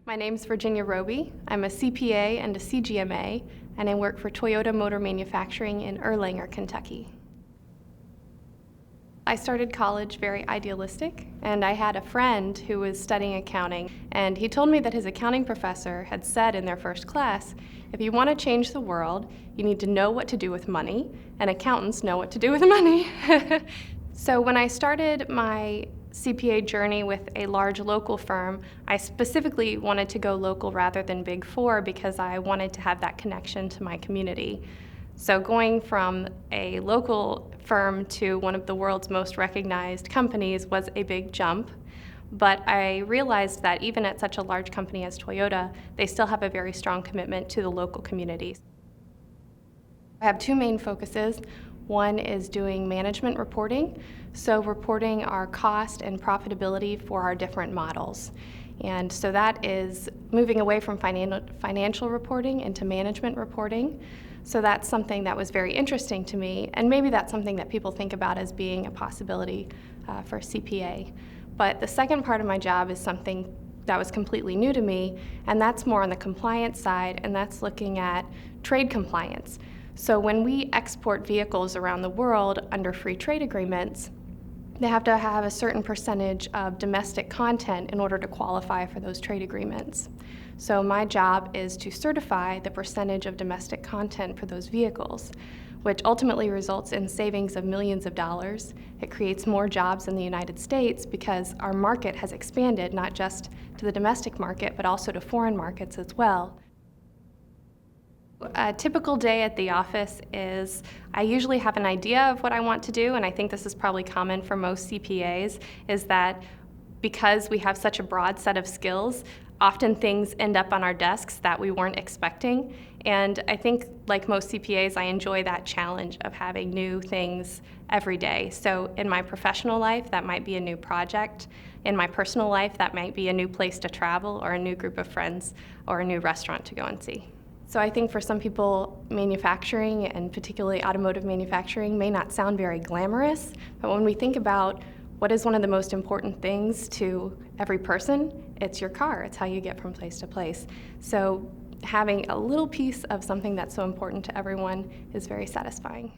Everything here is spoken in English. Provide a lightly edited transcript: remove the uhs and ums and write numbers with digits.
My name's Virginia Roby. I'm a CPA and a CGMA, and I work for Toyota Motor Manufacturing in Erlanger, Kentucky. I started college very idealistic, and I had a friend who was studying accounting, and he told me that his accounting professor had said in their first class, if you want to change the world, you need to know what to do with money, and accountants know what to do with money. So when I started my CPA journey with a large local firm, I specifically wanted to go local rather than Big Four because I wanted to have that connection to my community. So going from a local firm to one of the world's most recognized companies was a big jump, but I realized that even at such a large company as Toyota, they still have a very strong commitment to the local communities. I have two main focuses. One is doing management reporting, so reporting our cost and profitability for our different models. And so that is moving away from financial reporting into management reporting. So that's something that was very interesting to me, and maybe that's something that people think about as being a possibility for CPA. But the second part of my job is something that was completely new to me, and that's more on the compliance side, and that's looking at trade compliance. So when we export vehicles around the world under free trade agreements, they have to have a certain percentage of domestic content in order to qualify for those trade agreements. So my job is to certify the percentage of domestic content for those vehicles, which ultimately results in savings of millions of dollars. It creates more jobs in the United States because our market has expanded not just to the domestic market, but also to foreign markets as well. A typical day at the office is I usually have an idea of what I want to do, and I think this is probably common for most CPAs, is that because we have such a broad set of skills, often things end up on our desks that we weren't expecting. And I think, like most CPAs, I enjoy that challenge of having new things every day. So in my professional life, that might be a new project. In my personal life, that might be a new place to travel or a new group of friends or a new restaurant to go and see. So I think for some people, manufacturing, and particularly automotive manufacturing, may not sound very glamorous, but when we think about what is one of the most important things to every person, it's your car. It's how you get from place to place. So having a little piece of something that's so important to everyone is very satisfying.